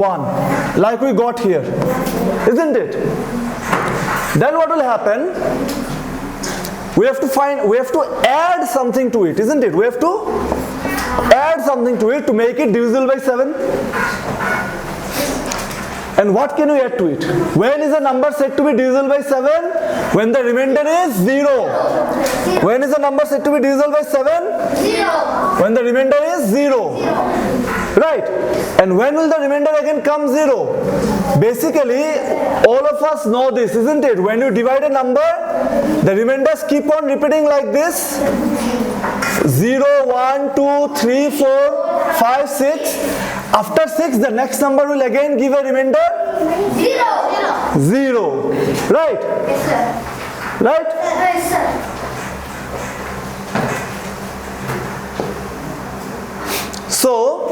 1, like we got here, isn't it? Then what will happen? We have to add something to it, isn't it? We have to add something to it to make it divisible by 7. And what can we add to it? When is a number said to be divisible by 7? When the remainder is 0. When is a number said to be divisible by 7? 0. When the remainder is 0. Right? And when will the remainder again come 0? Basically, all of us know this, isn't it? When you divide a number, the remainders keep on repeating like this. 0, 1, 2, 3, 4, 5, 6. After 6, the next number will again give a remainder 0. 0. Right? Yes, sir. Right? Yes, sir. So,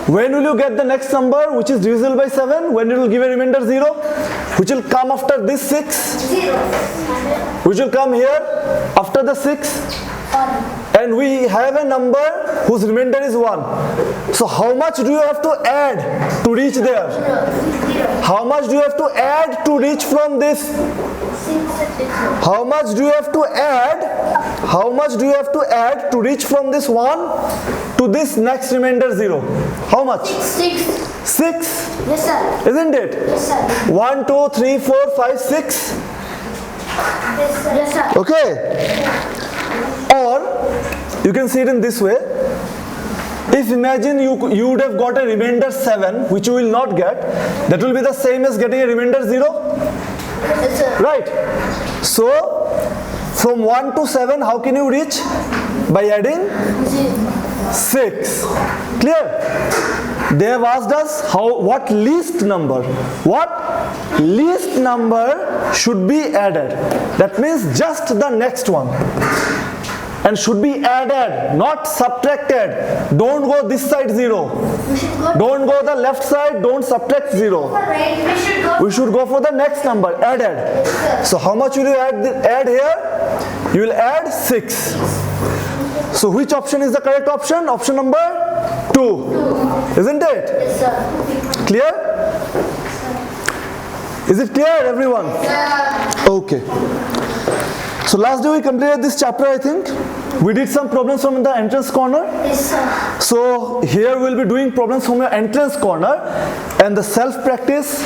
when will you get the next number which is divisible by 7? When it will give a remainder 0? Which will come after this 6? 0. Which will come here after the 6? 1. And we have a number whose remainder is 1. So how much do you have to add to reach there? 0. How much do you have to add to reach from this? 6. How much do you have to add? How much do you have to add to reach from this 1 to this next remainder 0? How much? 6. 6, Yes, sir. isn't it? Yes, sir. 1, 2, 3, 4, 5, 6. Yes, sir. Yes, sir. Okay? Or you can see it in this way. If imagine you would have got a remainder 7, which you will not get, that will be the same as getting a remainder 0. Yes, sir. Right? So, from 1 to 7, how can you reach? By adding 6. Clear? They have asked us what least number should be added. That means just the next one. And should be added, not subtracted. Don't go this side 0. We should go. Don't go the left side, don't subtract 0. Right. We should go. We should go for the next number, added. Yes, sir. So how much will you add here? You will add 6. So which option is the correct option? Option number 2. Isn't it? Yes, sir. Clear? Is it clear, everyone? Sir. Okay. So last day we completed this chapter, I think. We did some problems from the entrance corner. Yes, sir. So here we'll be doing problems from your entrance corner, and the self-practice,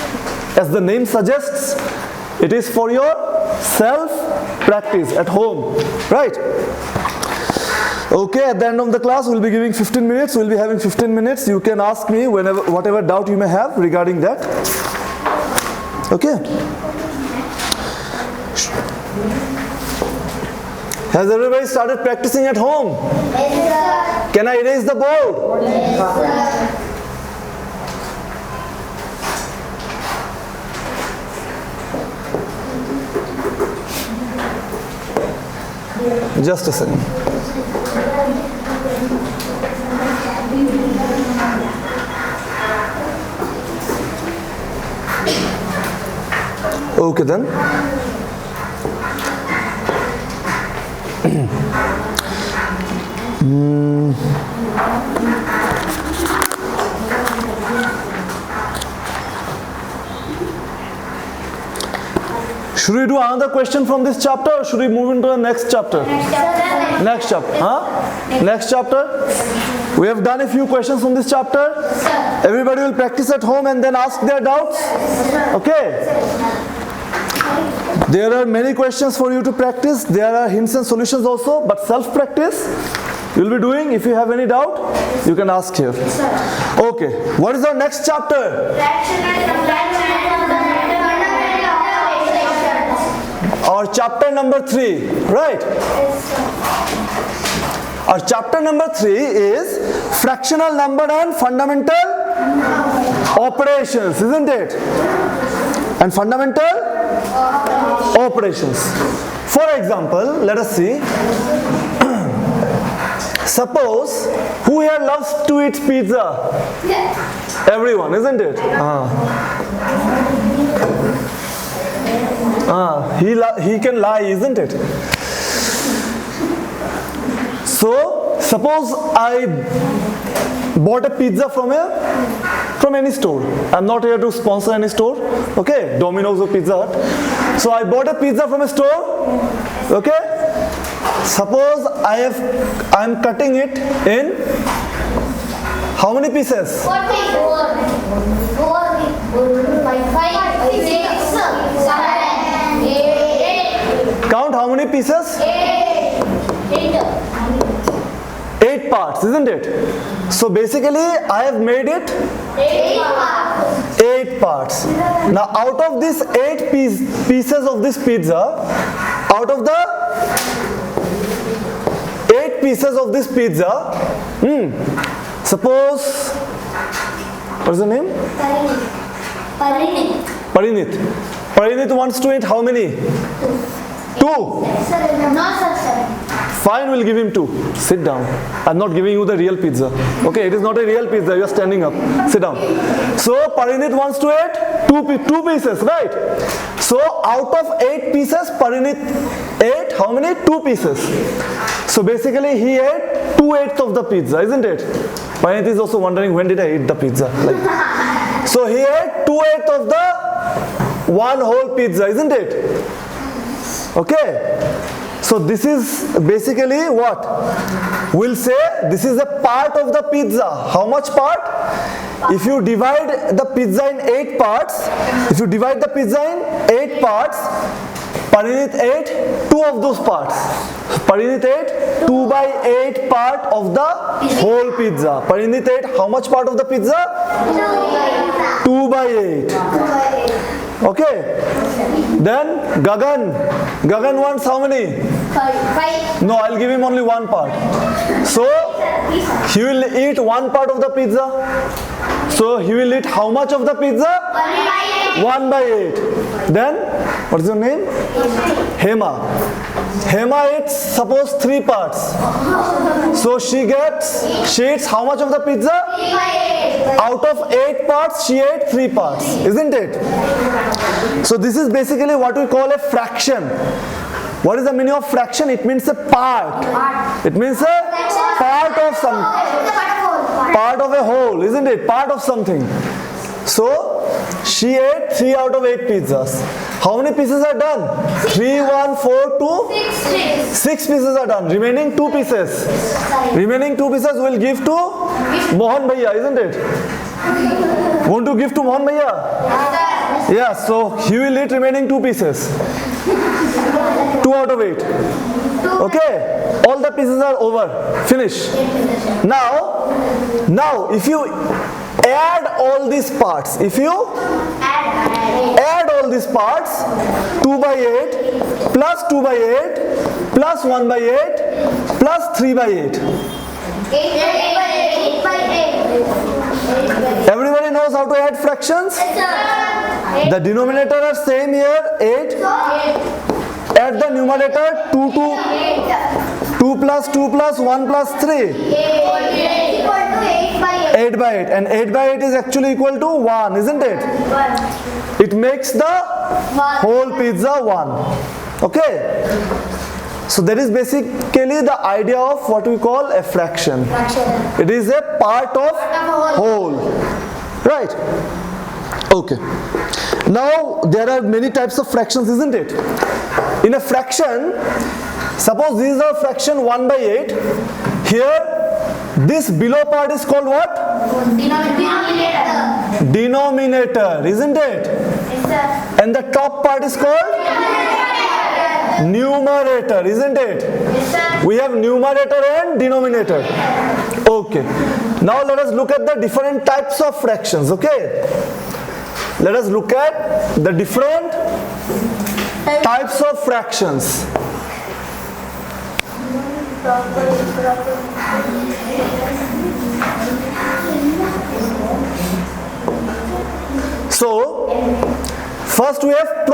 as the name suggests, it is for your self-practice at home, right? Okay, at the end of the class we'll be giving 15 minutes. We'll be having 15 minutes. You can ask me whatever doubt you may have regarding that. Okay. Has everybody started practicing at home? Yes, sir. Can I erase the board? Yes, sir. Just a second. Okay then. Should we do another question from this chapter, or should we move into the next chapter? Next chapter. Huh? Next chapter? We have done a few questions from this chapter. Everybody will practice at home and then ask their doubts. Okay? There are many questions for you to practice. There are hints and solutions also, but self-practice you'll be doing. If you have any doubt, you can ask here. Okay. What is our next chapter? Our chapter number 3, right? Our chapter number 3 is fractional number and fundamental operations, isn't it? And fundamental operations. For example, let us see. Suppose, who here loves to eat pizza? Everyone, isn't it? He can lie, isn't it? So, suppose I bought a pizza from a any store. I'm not here to sponsor any store. Okay, Domino's or Pizza Hut. So I bought a pizza from a store. Okay. Suppose I'm cutting it in how many pieces? 4, 5, 6, 7, 8. Count how many pieces? 8 parts, isn't it? So basically I have made it 8 parts. Now out of these 8 pieces of this pizza, out of the 8 pieces of this pizza, suppose, what's the name? Parinit. Parinit wants to eat how many? 2. Fine, we'll give him 2. Sit down. I'm not giving you the real pizza. Okay, it is not a real pizza. You're standing up. Sit down. So Parinit wants to eat 2 pieces, right? So out of 8 pieces, Parinit ate how many? 2 pieces. So basically he ate 2/8 of the pizza, isn't it? Parinit is also wondering, when did I eat the pizza? So he ate 2/8 of the one whole pizza, isn't it? Okay. So this is basically what? We'll say this is a part of the pizza. How much part? If you divide the pizza in 8 parts, Parinit ate 2 of those parts. Parinit ate 2/8 part of the whole pizza. Parinit ate how much part of the pizza? 2/8. Okay. Then Gagan wants how many? 5. No, I'll give him only 1 part. So he will eat 1 part of the pizza. So he will eat how much of the pizza? 1/8. Then what's your name? Hema. Hema eats suppose 3 parts. So she eats how much of the pizza? 3/8. Out of 8 parts, she ate 3 parts, isn't it? So this is basically what we call a fraction. What is the meaning of fraction? It means a part. It means a part of some, part of a whole, isn't it? Part of something. So she ate 3 out of 8 pizzas. How many pieces are done? 3, 1, 4, 2. 6 pieces are done. Remaining 2 pieces. Remaining 2 pieces will give to Mohan Bhaiya, isn't it? Want to give to Mohan Bhaiya? Yeah, so he will eat remaining 2 pieces. 2 out of 8. Okay, all the pieces are over. Finish. Now, if you add all these parts, add all these parts, 2/8 plus 2/8 plus 1/8 plus 3/8. 8/8. Everybody knows how to add fractions? The denominator are same here, 8. Add the numerator, 2 plus 2 plus 1 plus 3. 8/8. And 8/8 is actually equal to 1, isn't it? It makes the whole pizza 1. Okay. So that is basically the idea of what we call a fraction. It is a part of whole. Right? Okay. Now there are many types of fractions, isn't it? In a fraction, suppose this is a fraction 1/8. Here, this below part is called what? Denominator, isn't it? And the top part is called numerator, isn't it? We have numerator and denominator. Okay. Now let us look at the different types of fractions, okay? Let us look at the different types of fractions. So, first we have